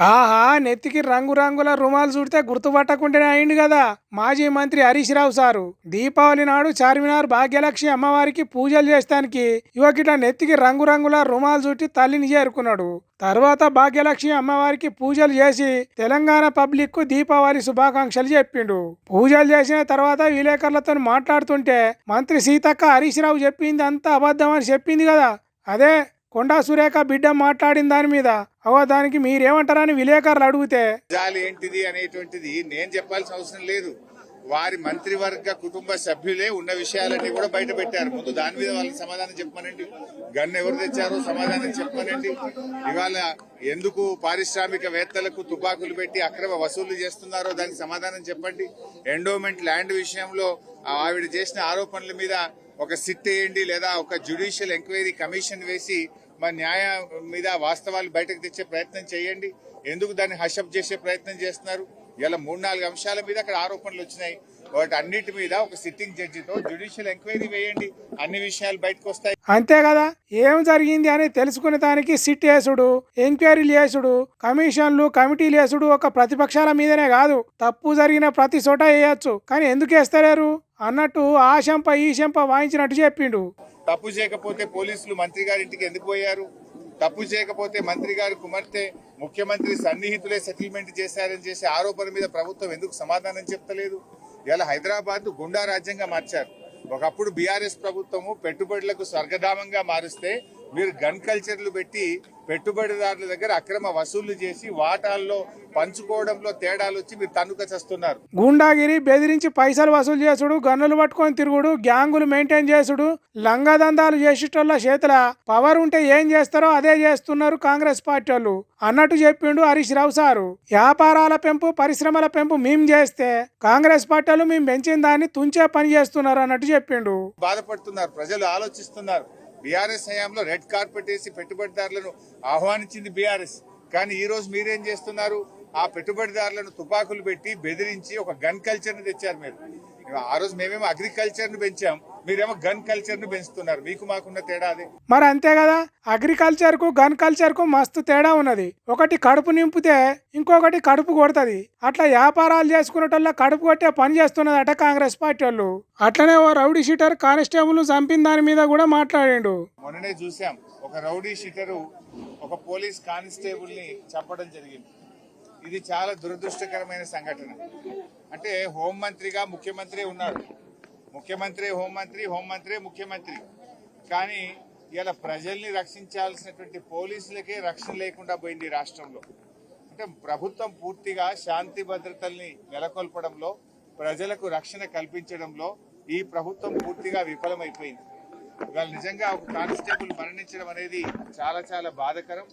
ఆహా, నెత్తికి రంగురంగుల రుమాలు చుడితే గుర్తుపట్టకుండానే అయింది కదా మాజీ మంత్రి హరీష్ రావు సారు. దీపావళి నాడు చార్మినార్ భాగ్యలక్ష్మి అమ్మవారికి పూజలు చేస్తానికి యువకిట్లా నెత్తికి రంగురంగుల రుమాలు చుట్టి తల్లిని చేరుకున్నాడు. తర్వాత భాగ్యలక్ష్మి అమ్మవారికి పూజలు చేసి తెలంగాణ పబ్లిక్ కు దీపావళి శుభాకాంక్షలు చెప్పిండు. పూజలు చేసిన తర్వాత విలేకరులతో మాట్లాడుతుంటే మంత్రి సీతక్క హరీష్ రావు చెప్పింది అంతా అబద్ధం అని చెప్పింది కదా. అదే కొండా సురేఖ బిడ్డ మాట్లాడిన దాని మీద దానికి మీరేమంటారని విలేకరులు అడిగితే నిజాలు ఏంటిది అనేటువంటిది నేను చెప్పాల్సిన అవసరం లేదు. వారి మంత్రివర్గ కుటుంబ సభ్యులే ఉన్న విషయాలన్నీ కూడా బయట పెట్టారు. ముందు దాని మీద వాళ్ళకి సమాధానం చెప్పమనండి. గన్ను ఎవరు తెచ్చారో సమాధానం చెప్పమనండి. ఇవాళ ఎందుకు పారిశ్రామికవేత్తలకు తుపాకులు పెట్టి అక్రమ వసూలు చేస్తున్నారో దానికి సమాధానం చెప్పండి. ఎండోమెంట్ ల్యాండ్ విషయంలో ఆవిడ చేసిన ఆరోపణల మీద ఒక సిట్ వేయండి, లేదా ఒక జ్యుడిషియల్ ఎంక్వైరీ కమిషన్ వేసి మా న్యాయం మీద వాస్తవాలు బయటకు తెచ్చే ప్రయత్నం చేయండి. ఎందుకు దాన్ని హషప్ చేసే ప్రయత్నం చేస్తున్నారు? ఇలా 3-4 అంశాల మీద అక్కడ ఆరోపణలు వచ్చినాయి. వాటి అన్నిటి మీద ఒక సిట్టింగ్ జడ్జితో జ్యుడిషియల్ ఎంక్వైరీ వేయండి, అన్ని విషయాలు బయటకు వస్తాయి. అంతే కదా, ఏం జరిగింది అని తెలుసుకునే దానికి సిట్ వేసుడు, ఎంక్వైరీలు చేసుడు, కమిషన్లు కమిటీలు వేసుడు ఒక ప్రతిపక్షాల మీదనే కాదు, తప్పు జరిగిన ప్రతి చోట వేయచ్చు. కానీ ఎందుకు వేస్తలేరు అన్నట్టు ఆ శంప ఈ శంప వాయించినట్టు చెప్పిండు. తప్పు చేయకపోతే పోలీసులు మంత్రి గారి ఇంటికి ఎందుకు పోయారు? తప్పు చేయకపోతే మంత్రి గారి కుమార్తె ముఖ్యమంత్రి సన్నిహితులే సెటిల్మెంట్ చేశారని చేసే ఆరోపణ మీద ప్రభుత్వం ఎందుకు సమాధానం చెప్తలేదు? ఇలా హైదరాబాద్ గుండా రాజ్యంగా మార్చారు. ఒకప్పుడు బీఆర్ఎస్ ప్రభుత్వము పెట్టుబడులకు స్వర్గధామంగా మారుస్తే మీరు గన్ కల్చర్లు పెట్టి పెట్టుబడిదారుల దగ్గర అక్రమ వసూళ్లు చేసి వాటాల్లో పంచుకోవడంలో తేడాలు వచ్చి మీరు తన్నుక చేస్తున్నారు. గూండాగిరి బెదిరించి పైసలు వసూలు చేసుడు, గన్నులు పట్టుకొని తిరుగుడు, గ్యాంగులు మెయింటైన్ చేసుడు, లంగదందాలు చేసేటోళ్ళ చేతుల పవర్ ఉంటే ఏం చేస్తారో అదే చేస్తున్నారు కాంగ్రెస్ పార్టీ వాళ్ళు అన్నట్టు చెప్పిండు హరీష్ రావు సారు. వ్యాపారాల పెంపు పరిశ్రమల పెంపు మేము చేస్తే కాంగ్రెస్ పార్టీ వాళ్ళు మేము పెంచిన దాన్ని తుంచే పని చేస్తున్నారు అన్నట్టు చెప్పిండు. బాధపడుతున్నారు ప్రజలు, ఆలోచిస్తున్నారు. బీఆర్ఎస్ హయాంలో రెడ్ కార్పెట్ వేసి పెట్టుబడిదారులను ఆహ్వానించింది బీఆర్ఎస్. కానీ ఈ రోజు మీరేం చేస్తున్నారు? ఆ పెట్టుబడిదారులను తుపాకులు పెట్టి బెదిరించి ఒక గన్ కల్చర్ ని తెచ్చారు. మీరు ఆ రోజు మేమేమో అగ్రికల్చర్ ను పెంచాం, మీరేమో గన్ కల్చర్ ను పెంచుతున్నారు. మీకు మాకున్న తేడా అదే. మరి అంతే కదా, అగ్రికల్చర్ కు గన్ కల్చర్ కు మస్తు తేడా ఉన్నది. ఒకటి కడుపు నింపితే ఇంకొకటి కడుపు కొడుతుంది. అట్లా వ్యాపారాలు చేసుకునేటోళ్ళ కడుపు కొట్టే పని చేస్తున్నదట కాంగ్రెస్ పార్టీ వాళ్ళు. అట్లనే ఓ రౌడీ షీటర్ కానిస్టేబుల్ చంపిన దాని మీద కూడా మాట్లాడిండు. మొన్ననే చూసాం, ఒక రౌడీ షీటరు ఒక పోలీస్ కానిస్టేబుల్ ని చంపడం జరిగింది. ఇది చాలా దురదృష్టకరమైన సంఘటన. అంటే హోంమంత్రిగా ముఖ్యమంత్రి ఉన్నాడు, ముఖ్యమంత్రి హోంమంత్రి, హోంమంత్రి ముఖ్యమంత్రి. కానీ ఇలా ప్రజల్ని రక్షించాల్సినటువంటి పోలీసులకే రక్షణ లేకుండా పోయింది రాష్ట్రంలో. అంటే ప్రభుత్వం పూర్తిగా శాంతి భద్రతల్ని నెలకొల్పడంలో, ప్రజలకు రక్షణ కల్పించడంలో ఈ ప్రభుత్వం పూర్తిగా విఫలమైపోయింది. ఇవాళ నిజంగా ఒక కానిస్టేబుల్ మరణించడం అనేది చాలా చాలా బాధాకరం.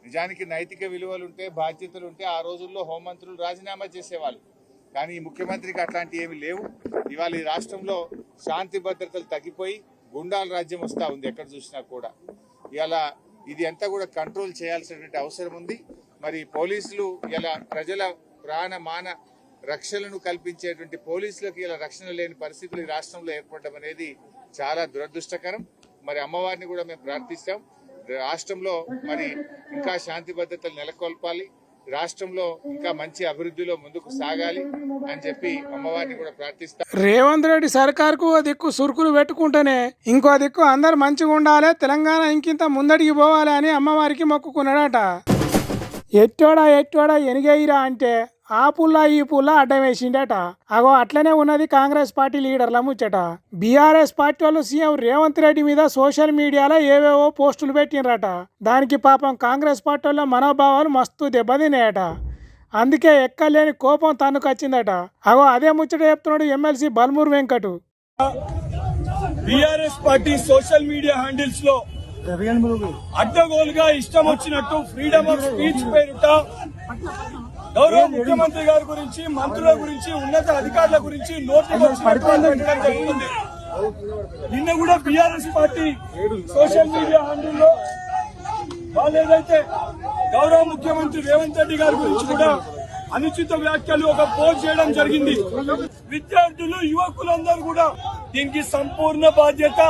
నిజానికి నైతిక విలువలుంటే, బాధ్యతలుంటే ఆ రోజుల్లో హోంమంత్రులు రాజీనామా చేసేవాళ్ళు. కానీ ఈ ముఖ్యమంత్రికి అట్లాంటి ఏమి లేవు. ఇవాళ ఈ రాష్ట్రంలో శాంతి భద్రతలు తగ్గిపోయి గుండాల రాజ్యం వస్తూ ఉంది ఎక్కడ చూసినా కూడా. ఇవాళ ఇది అంతా కూడా కంట్రోల్ చేయాల్సినటువంటి అవసరం ఉంది. మరి పోలీసులు ఇలా ప్రజల ప్రాణ మాన రక్షణను కల్పించేటువంటి పోలీసులకు ఇలా రక్షణ లేని పరిస్థితులు ఈ రాష్ట్రంలో ఏర్పడడం అనేది చాలా దురదృష్టకరం. మరి అమ్మవారిని కూడా మేము ప్రార్థిస్తాం, రాష్ట్రంలో మరి ఇంకా శాంతి భద్రతలు నెలకొల్పాలి, రాష్ట్రంలో ఇంకా మంచి అభివృద్ధిలో ముందుకు సాగాలి అని చెప్పి అమ్మవారిని కూడా ప్రార్థిస్తాం. రేవంత్ రెడ్డి సర్కార్కు ఓ దిక్కు సురుకులు పెట్టుకుంటేనే ఇంకో దిక్కు అందరు మంచిగా ఉండాలి, తెలంగాణ ఇంకింత ముందడికి పోవాలి అని అమ్మవారికి మొక్కుకున్నాడట. ఎట్టోడా ఎనిగేయిరా అంటే ఆ పుల్లా ఈ పుల్లా అడ్డం వేసిండట. అట్లనే ఉన్నది కాంగ్రెస్ పార్టీ లీడర్ల ముచ్చట. బీఆర్ఎస్ పార్టీ వాళ్ళు సీఎం రేవంత్ రెడ్డి మీద సోషల్ మీడియాలో ఏవేవో పోస్టులు పెట్టినరట. దానికి పాపం కాంగ్రెస్ పార్టీ వాళ్ళ మనోభావాలు మస్తు దెబ్బతిన్నాయట. అందుకే ఎక్కలేని కోపం తన్నుకొచ్చిందట. అదే ముచ్చట చెప్తున్నాడు MLC Balmoor Venkat. BRS party social media handles లో అడ్డగోలుగా ఇష్టం వచ్చినట్టు ఫ్రీడమ్ ఆఫ్ స్పీచ్ పేరుట గౌరవ ముఖ్యమంత్రి గారి గురించి, మంత్రుల గురించి, ఉన్నత అధికారుల గురించి జరుగుతుంది. నిన్న కూడా బీఆర్ఎస్ పార్టీ సోషల్ మీడియా హ్యాండిల్లో వాళ్ళు ఏదైతే గౌరవ ముఖ్యమంత్రి రేవంత్ రెడ్డి గారి గురించి కూడా అనుచిత వ్యాఖ్యలు ఒక పోస్ట్ చేయడం జరిగింది. విద్యార్థులు, యువకులందరూ కూడా దీనికి సంపూర్ణ బాధ్యత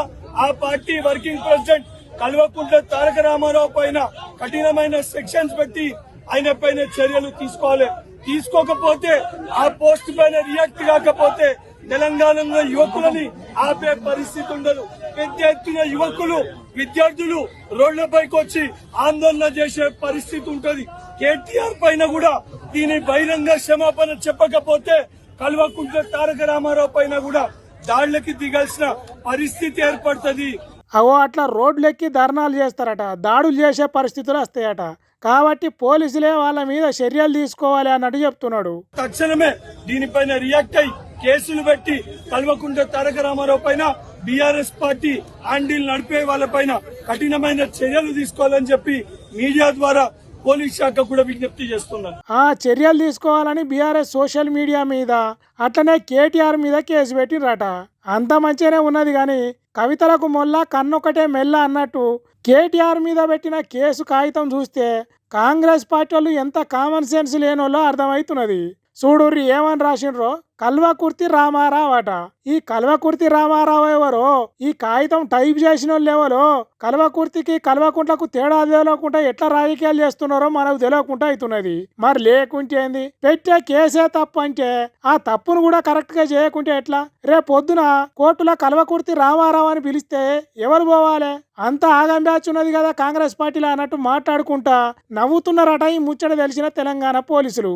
ఆ party working president Kalvakuntla Taraka Ramarao పైన కఠినమైన సెక్షన్స్ పెట్టి ఆయన పైన చర్యలు తీసుకోవాలి. తీసుకోకపోతే ఆ పోస్ట్ పైన రియాక్ట్ కాకపోతే తెలంగాణలో యువకులని ఆపే పరిస్థితి ఉండదు. పెద్ద ఎత్తున యువకులు విద్యార్థులు రోడ్లపైకి వచ్చి ఆందోళన చేసే పరిస్థితి ఉంటది. కేటీఆర్ పైన కూడా దీని బహిరంగ క్షమాపణ చెప్పకపోతే కల్వకుంట్ల తారక రామారావు పైన కూడా దాడులకి దిగాల్సిన పరిస్థితి ఏర్పడుతుంది. అవో అట్లా రోడ్లెక్కి ధర్నాలు చేస్తారట, దాడులు చేసే పరిస్థితులు వస్తాయట. కాబట్టి పోలీసులే వాళ్ళ మీద చర్యలు తీసుకోవాలి అన్నట్టు చెప్తున్నాడు. తక్షణమే దీనిపైన రియాక్ట్ అయి కేసులు పెట్టి కల్వకుంట్ల తారక రామారావు పైన బీఆర్ఎస్ పార్టీ హ్యాండిల్ నడిపే వాళ్ళ పైన కఠినమైన చర్యలు తీసుకోవాలని చెప్పి మీడియా ద్వారా పోలీస్ శాఖ కూడా విజ్ఞప్తి చేస్తున్నాను. ఆ చర్యలు తీసుకోవాలని బీఆర్ఎస్ సోషల్ మీడియా మీద అట్లనే కేటీఆర్ మీద కేసు పెట్టిరట. అంత మంచిగానే ఉన్నది కానీ కవితలకు మొల్ల కన్నొకటే మెల్ల అన్నట్టు కేటీఆర్ మీద పెట్టిన కేసు కాగితం చూస్తే కాంగ్రెస్ పార్టీ వాళ్ళు ఎంత కామన్ సెన్స్ లేనోళ్ళో అర్థమవుతున్నది. చూడుర్రి ఏమని రాసిండ్రో, కల్వకుర్తి రామారావు అట. ఈ కల్వకుర్తి రామారావు ఎవరో, ఈ కాగితం టైప్ చేసిన వాళ్ళు ఎవరో, కల్వకుర్తికి కల్వకుంట్లకు తేడా తెలియకుండా ఎట్లా రాజకీయాలు చేస్తున్నారో మనకు తెలియకుండా అవుతున్నది. మరి లేకుంటే ఏంది, పెట్టే కేసే తప్పు అంటే ఆ తప్పును కూడా కరెక్ట్ గా చేయకుంటే ఎట్లా? రేపు పొద్దున కోర్టులో కల్వకుర్తి రామారావు అని పిలిస్తే ఎవరు పోవాలి? అంతా ఆగం బ్యాచ్ ఉన్నది కదా కాంగ్రెస్ పార్టీలో అన్నట్టు మాట్లాడుకుంటా నవ్వుతున్నారట ఈ ముచ్చట తెలిసిన తెలంగాణ పోలీసులు.